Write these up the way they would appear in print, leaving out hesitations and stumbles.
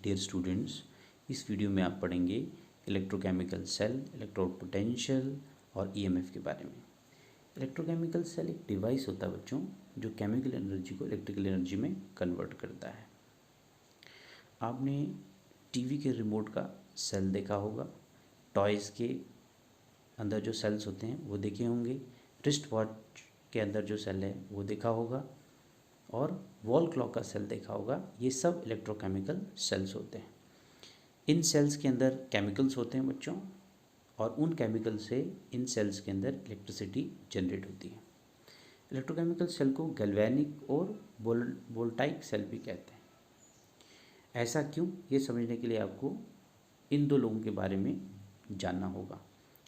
Dear students, इस video में आप पढ़ेंगे इलेक्ट्रोकेमिकल सेल, इलेक्ट्रोड पोटेंशियल और ईएमएफ के बारे में। इलेक्ट्रोकेमिकल सेल एक डिवाइस होता है बच्चों, जो केमिकल एनर्जी को इलेक्ट्रिकल एनर्जी में कन्वर्ट करता है। आपने टीवी के रिमोट का सेल देखा होगा, टॉयज़ के अंदर जो सेल्स होते हैं वो देखे होंगे, रिस्ट वॉच के अंदर जो सेल है वो देखा होगा, और वॉल क्लॉक का सेल देखा होगा। ये सब इलेक्ट्रोकेमिकल सेल्स होते हैं। इन सेल्स के अंदर केमिकल्स होते हैं बच्चों, और उन केमिकल से इन सेल्स के अंदर इलेक्ट्रिसिटी जनरेट होती है। इलेक्ट्रोकेमिकल सेल को गैल्वेनिक और वोल्टाइक सेल भी कहते हैं। ऐसा क्यों, ये समझने के लिए आपको इन दो लोगों के बारे में जानना होगा,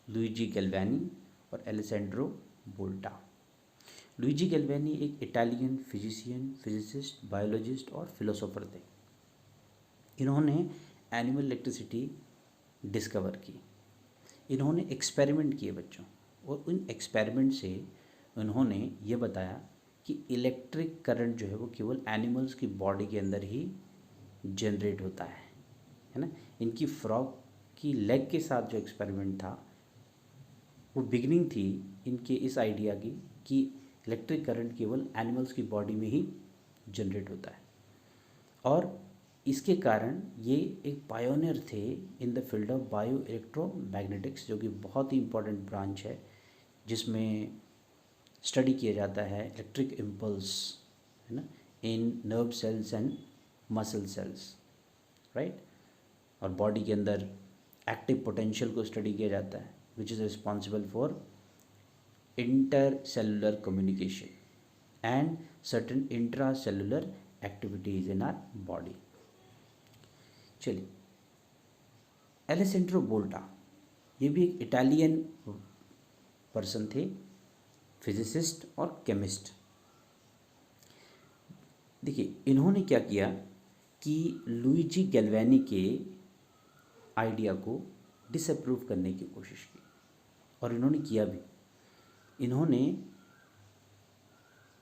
लुइजी गैल्वेनी और एलेसेंड्रो वोल्टा। लुइजी गैल्वेनी एक इटालियन फिजिशियन, फिजिसिस्ट, बायोलॉजिस्ट और फिलोसोफर थे। इन्होंने एनिमल इलेक्ट्रिसिटी डिस्कवर की। इन्होंने एक्सपेरिमेंट किए बच्चों, और उन एक्सपेरिमेंट से उन्होंने ये बताया कि इलेक्ट्रिक करंट जो है वो केवल एनिमल्स की बॉडी के अंदर ही जनरेट होता है ना। इनकी फ्रॉग की लेग के साथ जो एक्सपेरिमेंट था वो बिगिनिंग थी इनके इस आइडिया की कि इलेक्ट्रिक करंट केवल एनिमल्स की बॉडी में ही जनरेट होता है। और इसके कारण ये एक पायोनियर थे in the field of bio electromagnetics, जो कि बहुत ही इंपॉर्टेंट ब्रांच है जिसमें स्टडी किया जाता है इलेक्ट्रिक इम्पल्स, है ना, in nerve cells and muscle cells, right. और बॉडी के अंदर एक्टिव पोटेंशियल को स्टडी किया जाता है, which is responsible for intercellular communication and certain intracellular activities in our body। चलिए, एलेसेंड्रो वोल्टा ये भी एक इटालियन पर्सन थे, फिजिसिस्ट और केमिस्ट। देखिए, इन्होंने क्या किया कि लुइजी गैल्वेनी के आइडिया को डिसअप्रूव करने की कोशिश की, और इन्होंने किया भी। इन्होंने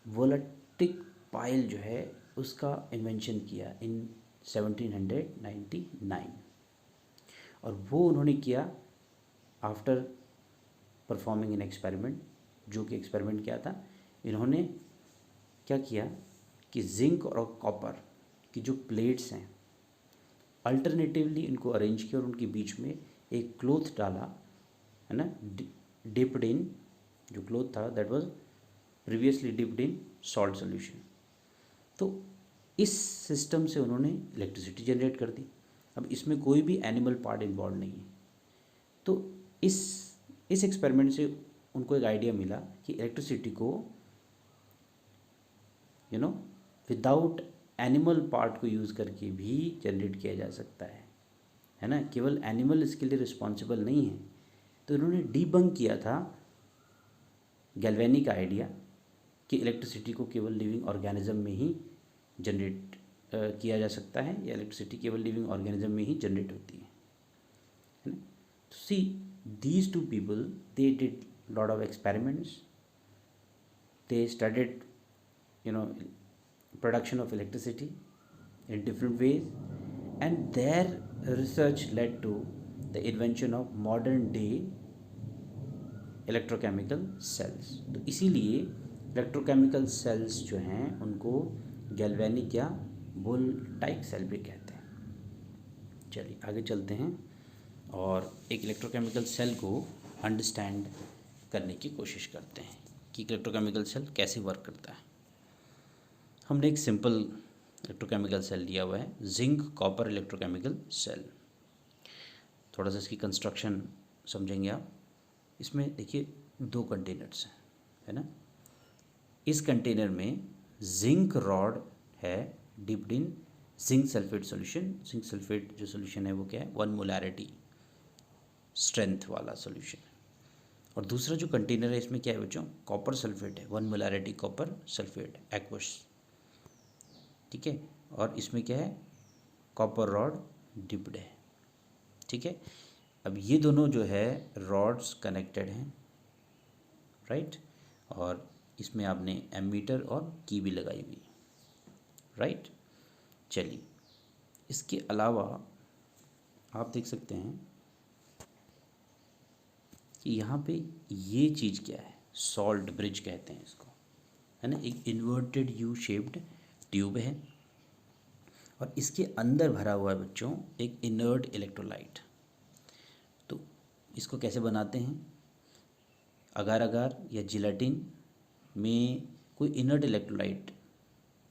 वोलेटिक पाइल जो है उसका इन्वेंशन किया इन 1799, और वो उन्होंने किया आफ्टर परफॉर्मिंग एन एक्सपेरिमेंट। जो कि एक्सपेरिमेंट क्या था, इन्होंने क्या किया कि जिंक और कॉपर की जो प्लेट्स हैं अल्टरनेटिवली इनको अरेंज किया, और उनके बीच में एक क्लॉथ डाला, है ना, डिप्ड इन, जो क्लॉथ था that was previously dipped in salt solution. तो इस सिस्टम से उन्होंने इलेक्ट्रिसिटी जनरेट कर दी। अब इसमें कोई भी एनिमल पार्ट इन्वॉल्व नहीं है। तो इस एक्सपेरिमेंट से उनको एक आइडिया मिला कि इलेक्ट्रिसिटी को विदाउट एनिमल पार्ट को यूज़ करके भी जनरेट किया जा सकता है ना, केवल एनिमल इसके लिए रिस्पॉन्सिबल नहीं है। तो इन्होंने डीबंक किया था गैल्वेनी का आइडिया कि इलेक्ट्रिसिटी को केवल लिविंग ऑर्गेनिज्म में ही जनरेट किया जा सकता है, या इलेक्ट्रिसिटी केवल लिविंग ऑर्गेनिज्म में ही जनरेट होती है ना। तो see these two people, they did lot of experiments, they studied production of electricity in different ways, and their research led to the invention of modern day electrochemical cells. तो इसीलिए electrochemical cells जो हैं उनको galvanic या voltaic cell भी कहते हैं। चलिए आगे चलते हैं और एक इलेक्ट्रोकेमिकल सेल को अंडरस्टैंड करने की कोशिश करते हैं कि इलेक्ट्रोकेमिकल सेल कैसे वर्क करता है। हमने एक सिंपल इलेक्ट्रोकेमिकल सेल लिया हुआ है, जिंक कॉपर इलेक्ट्रोकेमिकल सेल। थोड़ा सा इसकी कंस्ट्रक्शन समझेंगे आप। इसमें देखिए दो कंटेनर्स हैं, है ना। इस कंटेनर में जिंक रॉड है dipped in zinc sulphate solution. Zinc sulphate जो सॉल्यूशन है वो क्या है, 1 मोलैरिटी स्ट्रेंथ वाला सॉल्यूशन है। और दूसरा जो कंटेनर है इसमें क्या है बच्चों, कॉपर सल्फेट है, 1 मोलैरिटी कॉपर सल्फेट एक्वस, ठीक है। और इसमें क्या है, कॉपर रॉड डिप्ड है, ठीक है। अब ये दोनों जो है रॉड्स कनेक्टेड हैं, राइट। और इसमें आपने एमीटर और की भी लगाई हुई, राइट। चलिए इसके अलावा आप देख सकते हैं कि यहाँ पे ये चीज़ क्या है, सॉल्ट ब्रिज कहते हैं इसको, है ना। एक इन्वर्टेड यू शेप्ड ट्यूब है और इसके अंदर भरा हुआ है बच्चों एक इनर्ट इलेक्ट्रोलाइट। तो इसको कैसे बनाते हैं, अगार अगार या जिलेटिन में कोई इनर्ट इलेक्ट्रोलाइट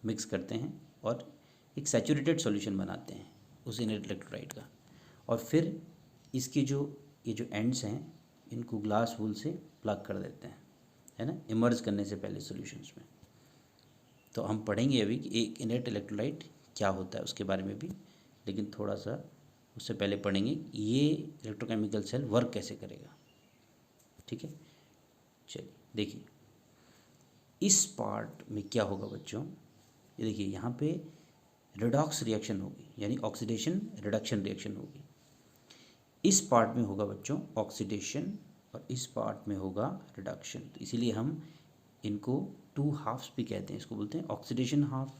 मिक्स करते हैं और एक सैचुरेटेड सॉल्यूशन बनाते हैं उस इनर्ट इलेक्ट्रोलाइट का, और फिर इसके ये जो एंड्स हैं इनको ग्लास वूल से प्लग कर देते हैं, है ना, इमर्ज करने से पहले सॉल्यूशंस में। तो हम पढ़ेंगे अभी कि एक इनर्ट इलेक्ट्रोलाइट क्या होता है उसके बारे में भी, लेकिन थोड़ा सा उससे पहले पढ़ेंगे ये इलेक्ट्रोकेमिकल सेल वर्क कैसे करेगा। ठीक है, चलिए देखिए इस पार्ट में क्या होगा बच्चों, ये देखिए यहाँ पे रिडॉक्स रिएक्शन होगी, यानी ऑक्सीडेशन रिडक्शन रिएक्शन होगी। इस पार्ट में होगा बच्चों ऑक्सीडेशन और इस पार्ट में होगा रिडक्शन। तो इसीलिए हम इनको टू हाफ्स भी कहते हैं, इसको बोलते हैं ऑक्सीडेशन हाफ,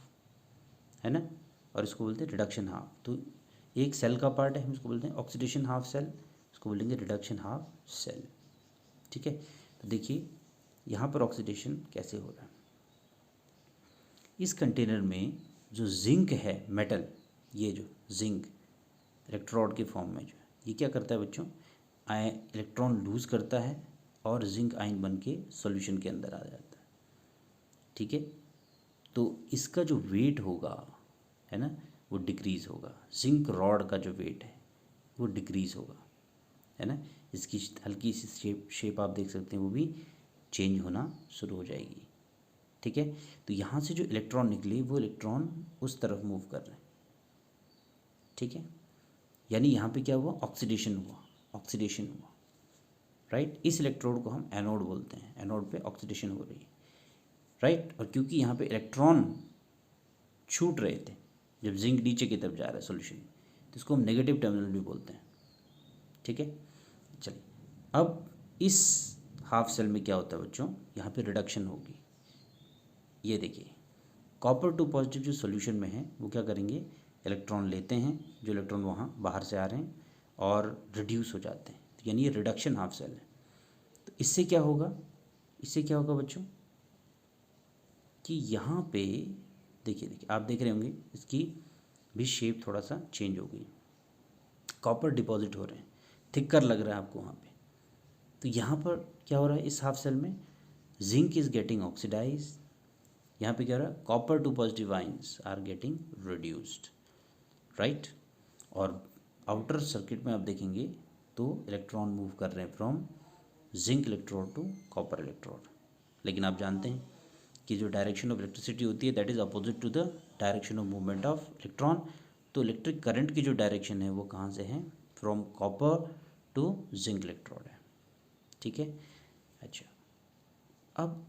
है ना, और इसको बोलते हैं रिडक्शन हाफ। तो एक सेल का पार्ट है, हम इसको बोलते हैं ऑक्सीडेशन हाफ सेल, इसको बोलेंगे रिडक्शन हाफ सेल। ठीक है, तो देखिए यहाँ पर ऑक्सीडेशन कैसे हो रहा है। इस कंटेनर में जो जिंक है मेटल, ये जो जिंक इलेक्ट्रोड के फॉर्म में जो है, ये क्या करता है बच्चों, इलेक्ट्रॉन लूज करता है और जिंक आयन बन के सॉल्यूशन के अंदर आ जाता है। ठीक है, तो इसका जो वेट होगा, है ना, वो डिक्रीज़ होगा। जिंक रॉड का जो वेट है वो डिक्रीज़ होगा, है ना। इसकी हल्की सी शेप आप देख सकते हैं, वो भी चेंज होना शुरू हो जाएगी। ठीक है, तो यहाँ से जो इलेक्ट्रॉन निकले वो इलेक्ट्रॉन उस तरफ मूव कर रहे हैं। ठीक है, यानी यहाँ पे क्या हुआ, ऑक्सीडेशन हुआ, ऑक्सीडेशन हुआ, राइट। इस इलेक्ट्रोड को हम एनोड बोलते हैं, एनोड पे ऑक्सीडेशन हो रही है, राइट। और क्योंकि यहाँ पे इलेक्ट्रॉन छूट रहे थे जब जिंक नीचे की तरफ जा रहा है सॉल्यूशन, तो इसको हम नेगेटिव टर्मिनल भी बोलते हैं। ठीक है, चलिए अब इस हाफ सेल में क्या होता है बच्चों, यहाँ पे रिडक्शन होगी। ये देखिए कॉपर टू पॉजिटिव जो सॉल्यूशन में है वो क्या करेंगे, इलेक्ट्रॉन लेते हैं, जो इलेक्ट्रॉन वहाँ बाहर से आ रहे हैं और रिड्यूस हो जाते हैं, तो यानी ये रिडक्शन हाफ सेल है। तो इससे क्या होगा, इससे क्या होगा बच्चों कि यहाँ पे देखिए आप देख रहे होंगे इसकी भी शेप थोड़ा सा चेंज हो गई, कॉपर डिपॉजिट हो रहे हैं, थिकर लग रहा है आपको वहाँ पे। तो यहाँ पर क्या हो रहा है, इस हाफ सेल में जिंक इज़ गेटिंग ऑक्सीडाइज, यहाँ पे क्या हो रहा है, copper two positive ions are getting reduced, right. और आउटर सर्किट में आप देखेंगे तो इलेक्ट्रॉन मूव कर रहे हैं from zinc electrode to copper electrode. लेकिन आप जानते हैं कि जो डायरेक्शन ऑफ इलेक्ट्रिसिटी होती है that is opposite to the direction of movement of electron. तो इलेक्ट्रिक करंट की जो डायरेक्शन है वो कहाँ से है, from copper to zinc electrode है। ठीक है, अच्छा अब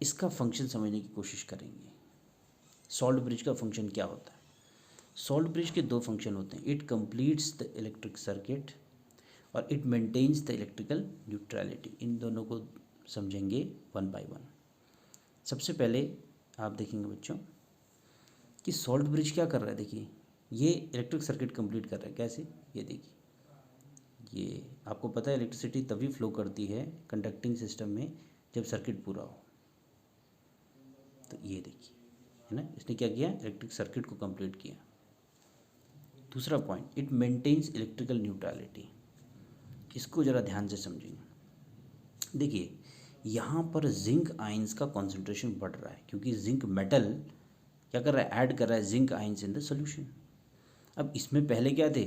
इसका फंक्शन समझने की कोशिश करेंगे। सॉल्ट ब्रिज का फंक्शन क्या होता है, सॉल्ट ब्रिज के दो फंक्शन होते हैं, it completes the electric circuit और it maintains the electrical neutrality. इन दोनों को समझेंगे वन बाय वन। सबसे पहले आप देखेंगे बच्चों कि सॉल्ट ब्रिज क्या कर रहा है, देखिए ये इलेक्ट्रिक सर्किट कंप्लीट कर रहा है, कैसे, ये देखिए, ये आपको पता है इलेक्ट्रिसिटी तभी फ्लो करती है कंडक्टिंग सिस्टम में जब सर्किट पूरा हो। तो ये देखिए, है ना, इसने क्या किया, इलेक्ट्रिक सर्किट को कंप्लीट किया। दूसरा point, it maintains electrical neutrality. इसको ज़रा ध्यान से समझिए। देखिए यहाँ पर जिंक आइंस का कॉन्सेंट्रेशन बढ़ रहा है क्योंकि जिंक मेटल क्या कर रहा है, ऐड कर रहा है zinc ions in the solution. अब इसमें पहले क्या थे,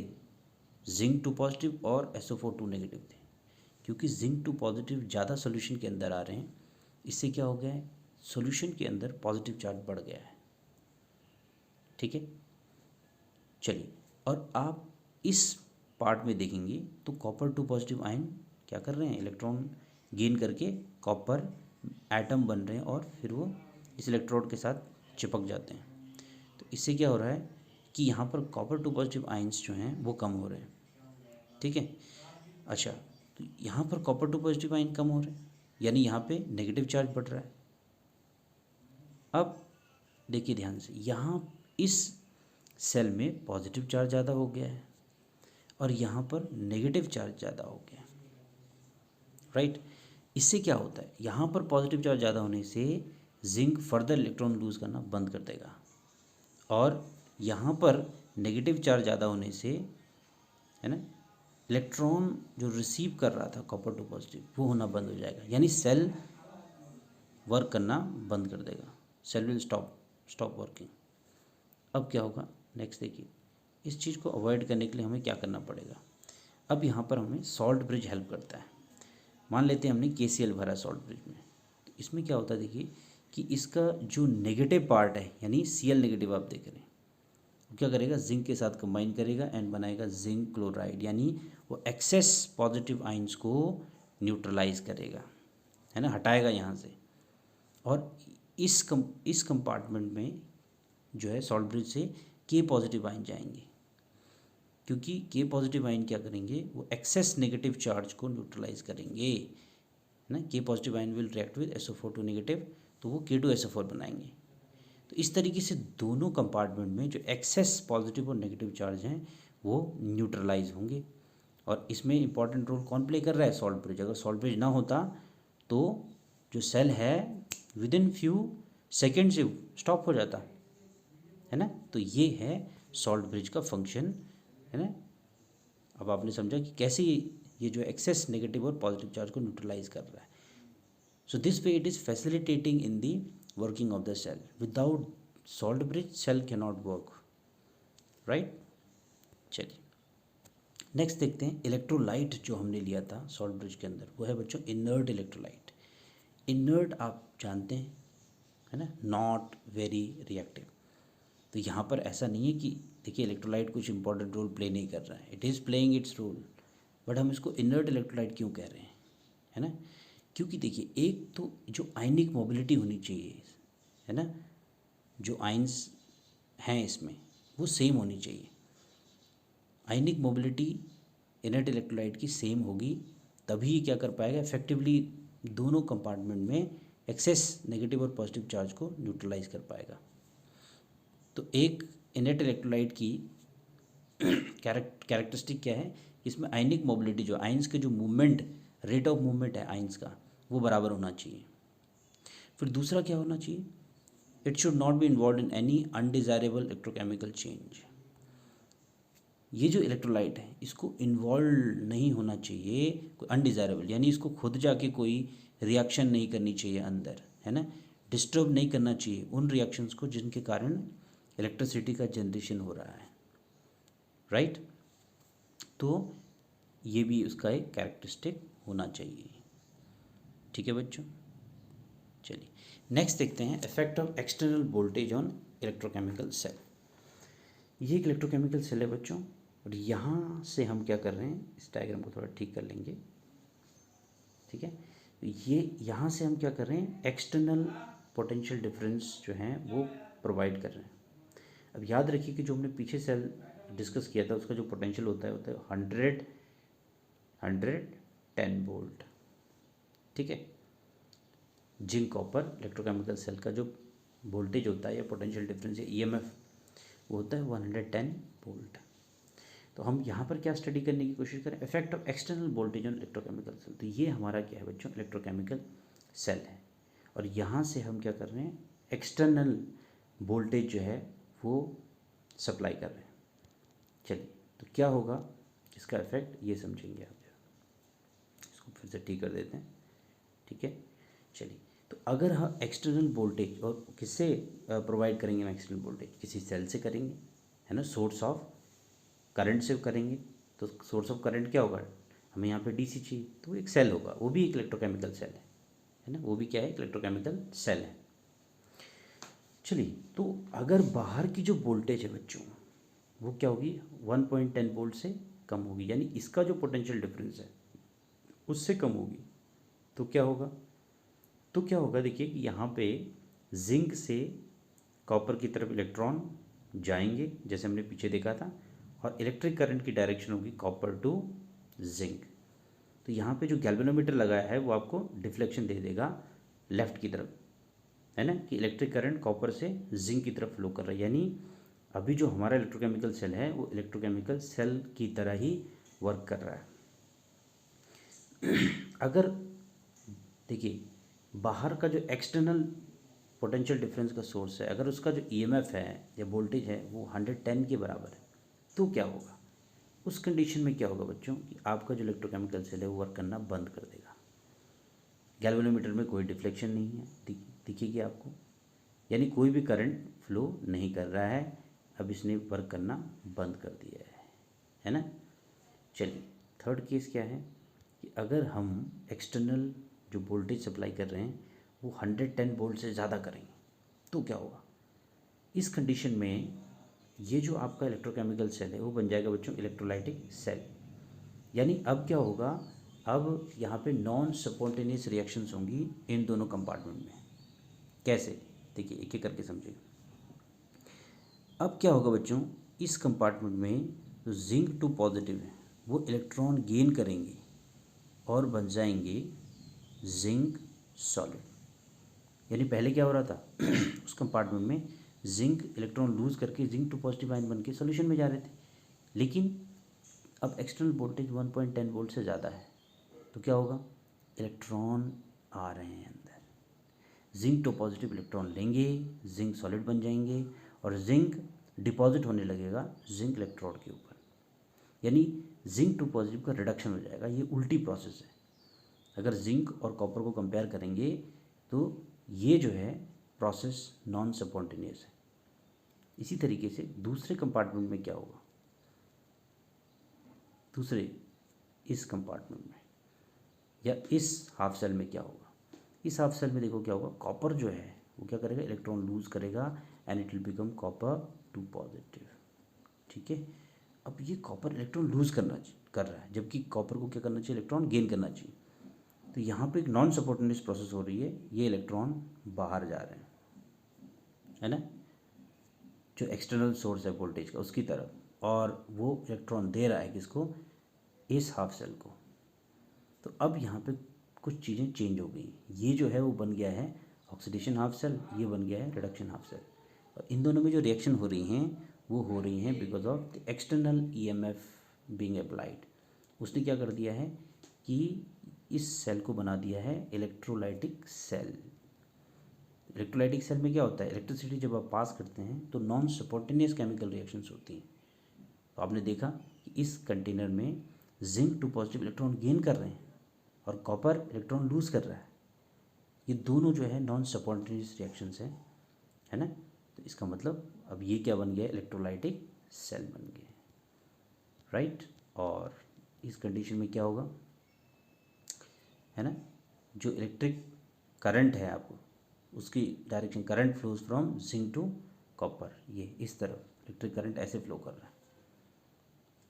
जिंक 2 पॉजिटिव और SO4 2 नेगेटिव थे। क्योंकि जिंक 2 पॉजिटिव ज़्यादा सॉल्यूशन के अंदर आ रहे हैं, इससे क्या हो गया है, सॉल्यूशन के अंदर पॉजिटिव चार्ज बढ़ गया है। ठीक है, चलिए और आप इस पार्ट में देखेंगे तो कॉपर 2 पॉजिटिव आयन क्या कर रहे हैं, इलेक्ट्रॉन गेन करके कॉपर एटम बन रहे हैं और फिर वो इस इलेक्ट्रोड के साथ चिपक जाते हैं। तो इससे क्या हो रहा है कि यहाँ पर कॉपर 2 पॉजिटिव आयंस जो हैं वो कम हो रहे हैं। ठीक है, अच्छा तो यहाँ पर कॉपर 2 पॉजिटिव आयन कम हो रहे हैं, यानी यहाँ पे नेगेटिव चार्ज बढ़ रहा है। अब देखिए ध्यान से, यहाँ इस सेल में पॉजिटिव चार्ज ज़्यादा हो गया है और यहाँ पर नेगेटिव चार्ज ज़्यादा हो गया है, राइट। इससे क्या होता है, यहाँ पर पॉजिटिव चार्ज ज़्यादा होने से जिंक फर्दर इलेक्ट्रॉन लूज़ करना बंद कर देगा और यहाँ पर नेगेटिव चार्ज ज़्यादा होने से, है ना, इलेक्ट्रॉन जो रिसीव कर रहा था कॉपर टू पॉजिटिव वो होना बंद हो जाएगा, यानी सेल वर्क करना बंद कर देगा, सेल विल स्टॉप वर्किंग। अब क्या होगा, नेक्स्ट देखिए, इस चीज़ को अवॉइड करने के लिए हमें क्या करना पड़ेगा। अब यहाँ पर हमें सॉल्ट ब्रिज हेल्प करता है। मान लेते हैं हमने KCl भरा सॉल्ट ब्रिज में, तो इसमें क्या होता है देखिए कि इसका जो नेगेटिव पार्ट है यानी Cl नेगेटिव आप देख रहे हैं, वो क्या करेगा, जिंक के साथ कंबाइन करेगा एंड बनाएगा जिंक क्लोराइड, यानी वो एक्सेस पॉजिटिव आइंस को न्यूट्रलाइज करेगा, है ना, हटाएगा यहाँ से। और इस कंपार्टमेंट में जो है सॉल्ट ब्रिज से K पॉजिटिव आइन जाएंगे, क्योंकि K पॉजिटिव आइन क्या करेंगे, वो एक्सेस नेगेटिव चार्ज को न्यूट्रलाइज करेंगे, है ना। K positive ion will react with SO4 negative, तो वो K2SO4 बनाएंगे। तो इस तरीके से दोनों कंपार्टमेंट में जो एक्सेस पॉजिटिव और नेगेटिव चार्ज हैं वो न्यूट्रलाइज होंगे। और इसमें इंपॉर्टेंट रोल कौन प्ले कर रहा है, सॉल्ट ब्रिज। अगर सॉल्ट ब्रिज ना होता तो जो सेल है विद इन फ्यू सेकेंड से स्टॉप हो जाता, है ना। तो ये है सॉल्ट ब्रिज का फंक्शन, है ना। अब आपने समझा कि कैसे ये जो एक्सेस नेगेटिव और पॉजिटिव चार्ज को न्यूट्रलाइज कर रहा है। So this way it is facilitating in the working of the cell. Without salt bridge cell can not work, right. चलिए नेक्स्ट देखते हैं, इलेक्ट्रोलाइट जो हमने लिया था सॉल्ट ब्रिज के अंदर, वो है बच्चों इनर्ट इलेक्ट्रोलाइट। इनर्ट आप जानते हैं, है ना, नॉट वेरी रिएक्टिव। तो यहाँ पर ऐसा नहीं है कि देखिए इलेक्ट्रोलाइट कुछ इंपॉर्टेंट रोल प्ले नहीं कर रहा है, it is playing its role, but हम इसको इनर्ट इलेक्ट्रोलाइट क्यों कह रहे हैं, है ना। क्योंकि देखिए एक तो जो आयनिक मोबिलिटी होनी चाहिए, है ना, जो आइंस हैं इसमें वो सेम होनी चाहिए। आयनिक मोबिलिटी इनर्ट इलेक्ट्रोलाइट की सेम होगी तभी ये क्या कर पाएगा, इफेक्टिवली दोनों कंपार्टमेंट में एक्सेस नेगेटिव और पॉजिटिव चार्ज को न्यूट्रलाइज कर पाएगा। तो एक इनर्ट इलेक्ट्रोलाइट की कैरेक्टरिस्टिक क्या है, इसमें आयनिक मोबिलिटी जो आइंस के जो मूवमेंट, रेट ऑफ मूवमेंट है आइंस का, वो बराबर होना चाहिए। फिर दूसरा क्या होना चाहिए, it should not be involve in any undesirable electrochemical change. ये जो इलेक्ट्रोलाइट है इसको इन्वॉल्व नहीं होना चाहिए कोई अनडिज़ायरेबल, यानी इसको खुद जाके कोई रिएक्शन नहीं करनी चाहिए अंदर, है ना, डिस्टर्ब नहीं करना चाहिए उन रिएक्शंस को जिनके कारण इलेक्ट्रिसिटी का जनरेशन हो रहा है, राइट। तो ये भी उसका एक कैरेक्टरिस्टिक होना चाहिए, ठीक है बच्चों। चलिए नेक्स्ट देखते हैं, effect of external voltage on electrochemical cell. ये एक इलेक्ट्रोकेमिकल सेल है बच्चों, और यहाँ से हम क्या कर रहे हैं, इस डायग्राम को थोड़ा ठीक कर लेंगे, ठीक है। ये यहाँ से हम क्या कर रहे हैं, एक्सटर्नल पोटेंशियल डिफरेंस जो है वो प्रोवाइड कर रहे हैं। अब याद रखिए कि जो हमने पीछे सेल डिस्कस किया था उसका जो पोटेंशियल होता है 110 वोल्ट, ठीक है। जिंक कॉपर इलेक्ट्रोकेमिकल सेल का जो वोल्टेज होता है या पोटेंशियल डिफरेंस या EMF वो होता है 110 वोल्ट। तो हम यहाँ पर क्या स्टडी करने की कोशिश करें, effect of external voltage on electrochemical cell. तो ये हमारा क्या है बच्चों, इलेक्ट्रोकेमिकल सेल है, और यहाँ से हम क्या कर रहे हैं, एक्सटर्नल वोल्टेज जो है वो सप्लाई कर रहे हैं। चलिए तो क्या होगा इसका इफेक्ट, ये समझेंगे आप। इसको फिर से ठीक कर देते हैं, ठीक है। चलिए तो अगर हम एक्सटर्नल वोल्टेज, और किससे प्रोवाइड करेंगे हम एक्सटर्नल वोल्टेज, किसी सेल से करेंगे, है ना, सोर्स ऑफ करंट से करेंगे। तो सोर्स ऑफ करंट क्या होगा, हमें यहाँ पे DC चाहिए, तो एक सेल होगा, वो भी एक इलेक्ट्रोकेमिकल सेल है ना, वो भी क्या है, इलेक्ट्रोकेमिकल सेल है। चलिए तो अगर बाहर की जो वोल्टेज है बच्चों वो क्या होगी, 1.10 वोल्ट से कम होगी, यानी इसका जो पोटेंशियल डिफरेंस है उससे कम होगी। तो क्या होगा देखिए कि यहाँ पे जिंक से कॉपर की तरफ इलेक्ट्रॉन जाएंगे जैसे हमने पीछे देखा था, और इलेक्ट्रिक करंट की डायरेक्शन होगी कॉपर टू जिंक। तो यहाँ पे जो गैल्वेनोमीटर लगाया है वो आपको डिफ्लेक्शन दे देगा लेफ़्ट की तरफ, है ना, कि इलेक्ट्रिक करंट कॉपर से जिंक की तरफ फ्लो कर रहा है, यानी अभी जो हमारा इलेक्ट्रोकेमिकल सेल है वो इलेक्ट्रोकेमिकल सेल की तरह ही वर्क कर रहा है। अगर देखिए बाहर का जो एक्सटर्नल पोटेंशियल डिफरेंस का सोर्स है, अगर उसका जो ईएमएफ है या वोल्टेज है वो 110 के बराबर है, तो क्या होगा? उस कंडीशन में क्या होगा बच्चों कि आपका जो इलेक्ट्रोकेमिकल सेल है वो वर्क करना बंद कर देगा। गैल्वेनोमीटर में कोई डिफ्लेक्शन नहीं है, दिखेगी आपको, यानी कोई भी करंट फ्लो नहीं कर रहा है, अब इसने वर्क करना बंद कर दिया है ना। चलिए थर्ड केस क्या है कि अगर हम एक्सटर्नल जो वोल्टेज सप्लाई कर रहे हैं वो 110 वोल्ट से ज़्यादा करेंगे तो क्या होगा? इस कंडीशन में ये जो आपका इलेक्ट्रोकेमिकल सेल है वो बन जाएगा बच्चों इलेक्ट्रोलाइटिक सेल। यानी अब क्या होगा, अब यहाँ पे नॉन स्पॉन्टेनियस रिएक्शंस होंगी इन दोनों कंपार्टमेंट में। कैसे? देखिए एक एक करके समझिए। अब क्या होगा बच्चों, इस कंपार्टमेंट में जो जिंक 2 पॉजिटिव है वो इलेक्ट्रॉन गेन करेंगे और बन जाएंगे जिंक सॉलिड। यानी पहले क्या हो रहा था उस कंपार्टमेंट में जिंक इलेक्ट्रॉन लूज करके जिंक 2 पॉजिटिव आयन बन के सोल्यूशन में जा रहे थे, लेकिन अब एक्सटर्नल वोल्टेज 1.10 वोल्ट से ज़्यादा है तो क्या होगा, इलेक्ट्रॉन आ रहे हैं अंदर, जिंक 2 पॉजिटिव इलेक्ट्रॉन लेंगे, जिंक सॉलिड बन जाएंगे और जिंक डिपॉजिट होने लगेगा जिंक इलेक्ट्रोड के ऊपर, यानी जिंक 2 पॉजिटिव का रिडक्शन हो जाएगा। ये उल्टी प्रोसेस है। अगर जिंक और कॉपर को कंपेयर करेंगे तो ये जो है प्रोसेस नॉन स्पॉन्टेनियस है। इसी तरीके से दूसरे कंपार्टमेंट में क्या होगा, दूसरे इस कंपार्टमेंट में या इस हाफ सेल में क्या होगा, इस हाफ सेल में देखो क्या होगा, कॉपर जो है वो क्या करेगा, इलेक्ट्रॉन लूज करेगा and it will become copper 2 positive. ठीक है, अब ये कॉपर इलेक्ट्रॉन लूज कर रहा है, जबकि कॉपर को क्या करना चाहिए, इलेक्ट्रॉन गेन करना चाहिए। तो यहाँ पे एक नॉन सपोर्टेनियस प्रोसेस हो रही है, ये इलेक्ट्रॉन बाहर जा रहे हैं, है ना, जो एक्सटर्नल सोर्स है वोल्टेज का उसकी तरफ, और वो इलेक्ट्रॉन दे रहा है किसको, इस हाफ सेल को। तो अब यहाँ पे कुछ चीज़ें चेंज हो गई, ये जो है वो बन गया है ऑक्सीडेशन हाफ सेल, ये बन गया है रिडक्शन हाफ सेल, और इन दोनों में जो रिएक्शन हो रही हैं वो हो रही हैं because of the external EMF being applied. उसने क्या कर दिया है कि इस सेल को बना दिया है इलेक्ट्रोलाइटिक सेल। इलेक्ट्रोलाइटिक सेल में क्या होता है, इलेक्ट्रिसिटी जब आप पास करते हैं तो नॉन स्पॉन्टेनियस केमिकल रिएक्शंस होती हैं। तो आपने देखा कि इस कंटेनर में जिंक 2 पॉजिटिव इलेक्ट्रॉन गेन कर रहे हैं और कॉपर इलेक्ट्रॉन लूज कर रहा है, ये दोनों जो है नॉन स्पॉन्टेनियस रिएक्शंस हैं, है ना। तो इसका मतलब अब ये क्या बन गया, इलेक्ट्रोलाइटिक सेल बन गया, राइट। और इस कंडीशन में क्या होगा, है ना, जो इलेक्ट्रिक करंट है आपको उसकी direction, current flows from zinc to copper, ये इस तरफ इलेक्ट्रिक करंट ऐसे फ्लो कर रहा है।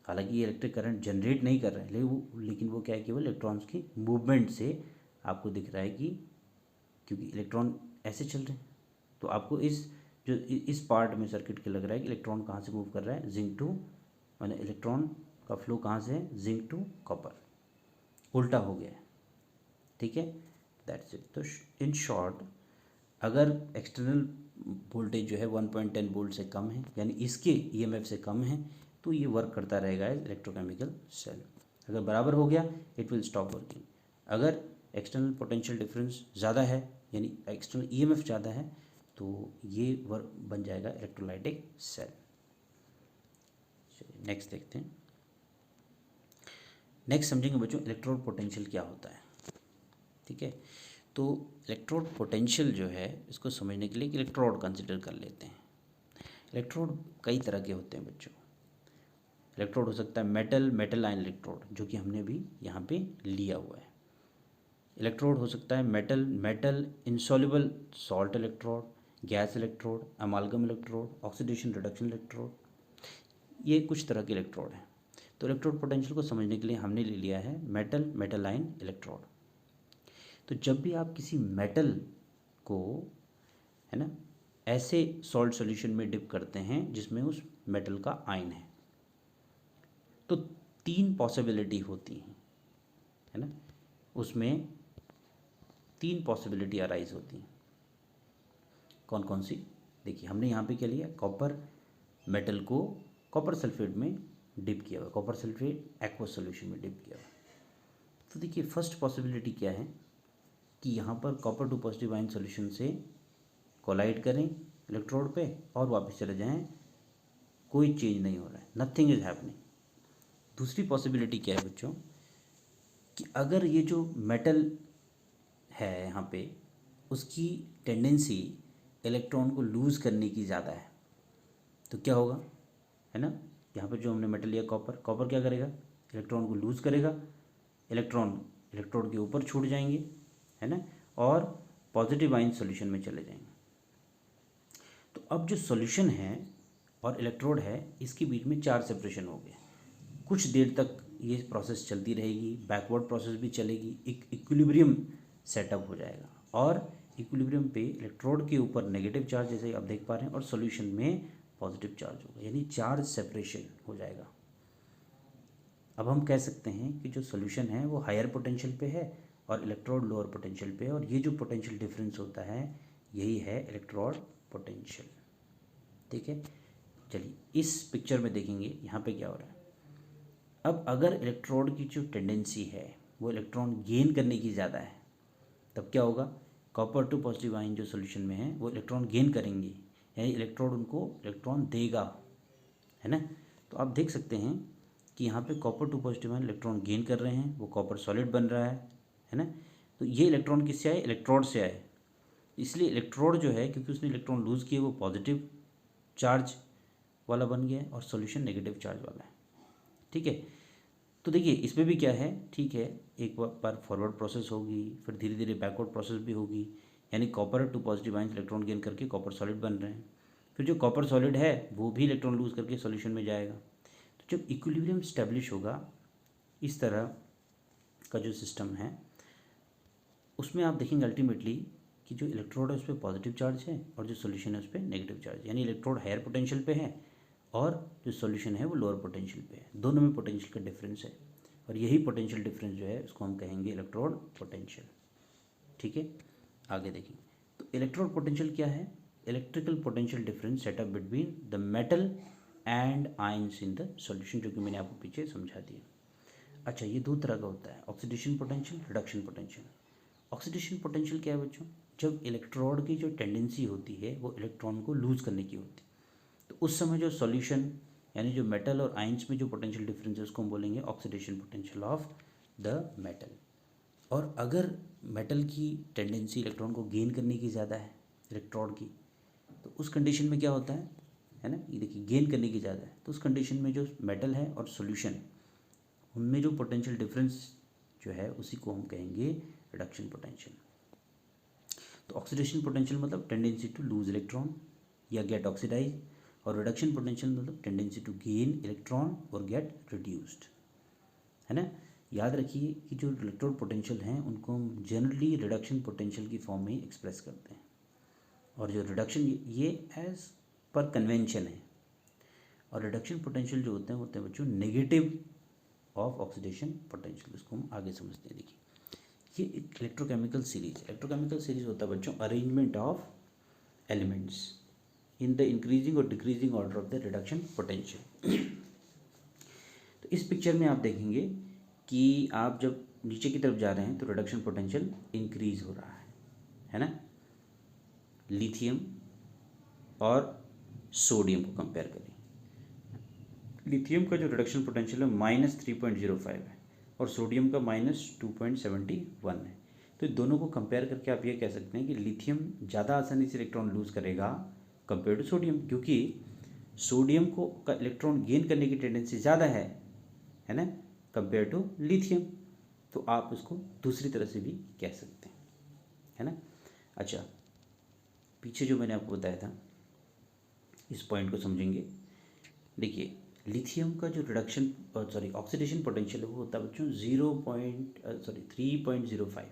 हालांकि ये इलेक्ट्रिक करंट जनरेट नहीं कर रहा है, लेकिन वो क्या है, केवल इलेक्ट्रॉन्स की मूवमेंट से आपको दिख रहा है कि क्योंकि इलेक्ट्रॉन ऐसे चल रहे हैं तो आपको इस पार्ट में सर्किट के लग रहा है कि इलेक्ट्रॉन कहाँ से मूव कर रहा है, जिंक टू, माने इलेक्ट्रॉन का फ्लो कहाँ से है, जिंक टू कॉपर, उल्टा हो गया है। ठीक है, दैट्स इट। तो इन शॉर्ट अगर एक्सटर्नल वोल्टेज जो है 1.10 वोल्ट से कम है, यानी इसके ईएमएफ से कम है, तो ये वर्क करता रहेगा एज इलेक्ट्रोकेमिकल सेल। अगर बराबर हो गया इट विल स्टॉप वर्किंग। अगर एक्सटर्नल पोटेंशियल डिफरेंस ज़्यादा है यानी एक्सटर्नल ईएमएफ ज़्यादा है तो ये वर्क बन जाएगा इलेक्ट्रोलाइटिक सेल। चलिए नेक्स्ट देखते हैं। नेक्स्ट समझेंगे बच्चों इलेक्ट्रोड पोटेंशियल क्या होता है। ठीक है, तो इलेक्ट्रोड पोटेंशियल जो है इसको समझने के लिए इलेक्ट्रोड कंसिडर कर लेते हैं। इलेक्ट्रोड कई तरह के होते हैं बच्चों। इलेक्ट्रोड हो सकता है मेटल आयन इलेक्ट्रोड, जो कि हमने भी यहाँ पे लिया हुआ है। इलेक्ट्रोड हो सकता है metal insoluble salt electrode, gas electrode, अमालगम electrode, oxidation reduction electrode, ये कुछ तरह के इलेक्ट्रोड हैं। तो इलेक्ट्रोड पोटेंशियल को समझने के लिए हमने ले लिया है मेटल आयन इलेक्ट्रोड। तो जब भी आप किसी मेटल को, है ना, ऐसे सॉल्ट सॉल्यूशन में डिप करते हैं जिसमें उस मेटल का आयन है, तो 3 पॉसिबिलिटी होती हैं, है ना, उसमें 3 पॉसिबिलिटी अराइज होती हैं। कौन कौन सी, देखिए हमने यहाँ पे क्या लिया, कॉपर मेटल को कॉपर सल्फेट में डिप किया हुआ, कॉपर सल्फेट एक्वस सॉल्यूशन में डिप किया हुआ। तो देखिए फर्स्ट पॉसिबिलिटी क्या है कि यहाँ पर copper two positive ion solution से कोलाइड करें इलेक्ट्रोड पे और वापस चले जाएं, कोई चेंज नहीं हो रहा है, नथिंग इज हैपनिंग। दूसरी पॉसिबिलिटी क्या है बच्चों कि अगर ये जो मेटल है यहाँ पे उसकी टेंडेंसी इलेक्ट्रॉन को लूज़ करने की ज़्यादा है, तो क्या होगा, है ना, यहाँ पर जो हमने मेटल लिया कॉपर, कॉपर क्या करेगा, इलेक्ट्रॉन को लूज़ करेगा, इलेक्ट्रॉन इलेक्ट्रोड के ऊपर छूट जाएंगे, है ना, और पॉजिटिव आयन सॉल्यूशन में चले जाएंगे। तो अब जो सॉल्यूशन है और इलेक्ट्रोड है इसके बीच में चार्ज सेपरेशन हो गया। कुछ देर तक ये प्रोसेस चलती रहेगी, बैकवर्ड प्रोसेस भी चलेगी, एक इक्विलिब्रियम सेटअप हो जाएगा और इक्विलिब्रियम पे इलेक्ट्रोड के ऊपर नेगेटिव चार्ज जैसे आप देख पा रहे हैं और सॉल्यूशन में पॉजिटिव चार्ज होगा, यानी चार्ज सेपरेशन हो जाएगा। अब हम कह सकते हैं कि जो सॉल्यूशन है वो हायर पोटेंशियल पे है और इलेक्ट्रोड लोअर पोटेंशियल पे है, और ये जो पोटेंशियल डिफरेंस होता है यही है इलेक्ट्रोड पोटेंशियल। ठीक है, चलिए इस पिक्चर में देखेंगे यहाँ पे क्या हो रहा है। अब अगर इलेक्ट्रोड की जो टेंडेंसी है वो इलेक्ट्रॉन गेन करने की ज़्यादा है, तब क्या होगा, कॉपर टू पॉजिटिव आयन जो सॉल्यूशन में है वो इलेक्ट्रॉन गेन करेंगे, यानी इलेक्ट्रोड उनको इलेक्ट्रॉन देगा, है ना। तो आप देख सकते हैं कि यहाँ पे copper two positive ion electron gain कर रहे हैं, वो कॉपर सॉलिड बन रहा है ना। तो ये इलेक्ट्रॉन किससे आए, इलेक्ट्रोड से आए, इसलिए इलेक्ट्रोड जो है क्योंकि उसने इलेक्ट्रॉन लूज़ किए वो पॉजिटिव चार्ज वाला बन गया है और सॉल्यूशन नेगेटिव चार्ज वाला है। ठीक है, तो देखिए इसमें भी क्या है, ठीक है, एक बार फॉरवर्ड प्रोसेस होगी, फिर धीरे धीरे बैकवर्ड प्रोसेस भी होगी, यानी copper two positive ion electron gain करके कॉपर सॉलिड बन रहे हैं, फिर जो कॉपर सॉलिड है वो भी इलेक्ट्रॉन लूज़ करके सॉल्यूशन में जाएगा। तो जब इक्विलिब्रियम स्टैब्लिश होगा इस तरह का जो सिस्टम है उसमें आप देखेंगे अल्टीमेटली कि जो इलेक्ट्रोड है उस पर पॉजिटिव चार्ज है और जो सॉल्यूशन है उस पर नेगेटिव चार्ज, यानी इलेक्ट्रोड हायर पोटेंशियल पे है और जो सॉल्यूशन है वो लोअर पोटेंशियल पे है, दोनों में पोटेंशियल का डिफरेंस है और यही पोटेंशियल डिफरेंस जो है उसको हम कहेंगे इलेक्ट्रोड पोटेंशियल। ठीक है, आगे देखिए, तो इलेक्ट्रोड पोटेंशियल क्या है, electrical potential difference setup between the metal and ions in the solution, जो कि मैंने आपको पीछे समझा दिया। अच्छा, ये दो तरह का होता है, oxidation potential, reduction potential. Oxidation potential क्या है बच्चों, जब इलेक्ट्रोड की जो टेंडेंसी होती है वो इलेक्ट्रॉन को लूज़ करने की होती है, तो उस समय जो सॉल्यूशन यानी जो मेटल और आयंस में जो पोटेंशियल डिफरेंस है उसको हम बोलेंगे oxidation potential of the metal. और अगर मेटल की टेंडेंसी इलेक्ट्रॉन को गेन करने की ज़्यादा है इलेक्ट्रोड की, तो उस कंडीशन में क्या होता है ना, ये देखिए गेन करने की ज़्यादा है, तो उस कंडीशन में जो मेटल है और सॉल्यूशन उनमें जो पोटेंशियल डिफरेंस जो है उसी को हम कहेंगे रिडक्शन पोटेंशियल। तो ऑक्सीडेशन पोटेंशियल मतलब टेंडेंसी टू लूज इलेक्ट्रॉन या गेट ऑक्सीडाइज, और रिडक्शन पोटेंशियल मतलब टेंडेंसी टू गेन इलेक्ट्रॉन और गेट रिड्यूस्ड, है ना। याद रखिए कि जो इलेक्ट्रोड पोटेंशियल हैं उनको हम जनरली रिडक्शन पोटेंशियल की फॉर्म में ही एक्सप्रेस करते हैं, और जो रिडक्शन ये एज पर कन्वेंशन है, और रिडक्शन पोटेंशियल जो होते हैं बच्चों नेगेटिव ऑफ ऑक्सीडेशन पोटेंशियल, इसको हम आगे समझते हैं। देखिए ये एक इलेक्ट्रोकेमिकल सीरीज होता है बच्चों, arrangement of elements in the increasing और decreasing order of the reduction potential. तो इस पिक्चर में आप देखेंगे कि आप जब नीचे की तरफ जा रहे हैं तो रिडक्शन पोटेंशियल इंक्रीज हो रहा है ना। लिथियम और सोडियम को कंपेयर करें, लिथियम का जो रिडक्शन पोटेंशियल है -3.05 है और सोडियम का -2.71 है। तो दोनों को कंपेयर करके आप ये कह सकते हैं कि लिथियम ज़्यादा आसानी से इलेक्ट्रॉन लूज़ करेगा कंपेयर टू सोडियम, क्योंकि सोडियम को का इलेक्ट्रॉन गेन करने की टेंडेंसी ज़्यादा है ना, कंपेयर टू लिथियम। तो आप उसको दूसरी तरह से भी कह सकते हैं, है ना। अच्छा, पीछे जो मैंने आपको बताया था इस पॉइंट को समझेंगे। देखिए लिथियम का जो रिडक्शन ऑक्सीडेशन पोटेंशियल है वो होता है बच्चों 3.05,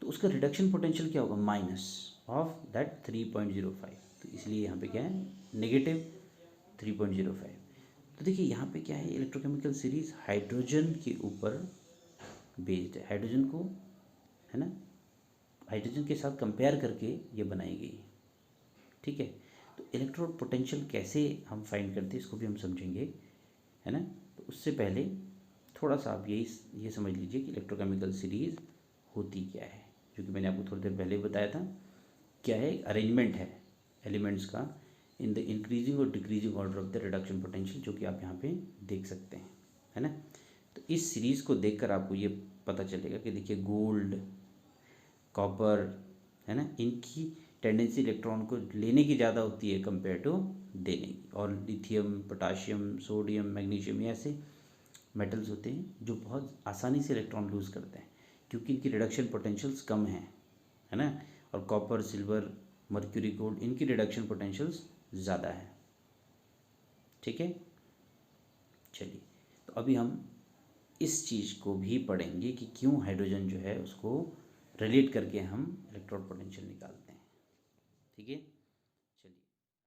तो उसका रिडक्शन पोटेंशियल क्या होगा माइनस ऑफ दैट 3.05, तो इसलिए यहाँ पे क्या है -3.05। तो देखिए यहाँ पे क्या है, इलेक्ट्रोकेमिकल सीरीज हाइड्रोजन के ऊपर बेस्ड है, हाइड्रोजन को है ना हाइड्रोजन के साथ कंपेयर करके ये बनाई गई, ठीक है। तो इलेक्ट्रोड पोटेंशियल कैसे हम फाइंड करते हैं इसको भी हम समझेंगे, है ना। तो उससे पहले थोड़ा सा आप ये समझ लीजिए कि इलेक्ट्रोकेमिकल सीरीज़ होती क्या है, जो कि मैंने आपको थोड़ी देर पहले बताया था। क्या है, अरेंजमेंट है एलिमेंट्स का इन द इंक्रीजिंग और decreasing order of the reduction potential, जो कि आप यहाँ पे देख सकते हैं, है ना। तो इस सीरीज़ को देखकर आपको ये पता चलेगा कि देखिए गोल्ड, कॉपर, है ना, इनकी टेंडेंसी इलेक्ट्रॉन को लेने की ज़्यादा होती है कंपेयर टू देने की। और लिथियम, पोटाशियम, सोडियम, मैग्नीशियम, ये ऐसे मेटल्स होते हैं जो बहुत आसानी से इलेक्ट्रॉन लूज़ करते हैं क्योंकि इनकी रिडक्शन पोटेंशियल्स कम हैं, है ना। और कॉपर, सिल्वर, मर्क्यूरी, गोल्ड, इनकी रिडक्शन पोटेंशियल्स ज़्यादा है। ठीक है, चलिए तो अभी हम इस चीज़ को भी पढ़ेंगे कि क्यों हाइड्रोजन जो है उसको रिलेट करके हम इलेक्ट्रॉन पोटेंशियल निकालते हैं। ठीक है।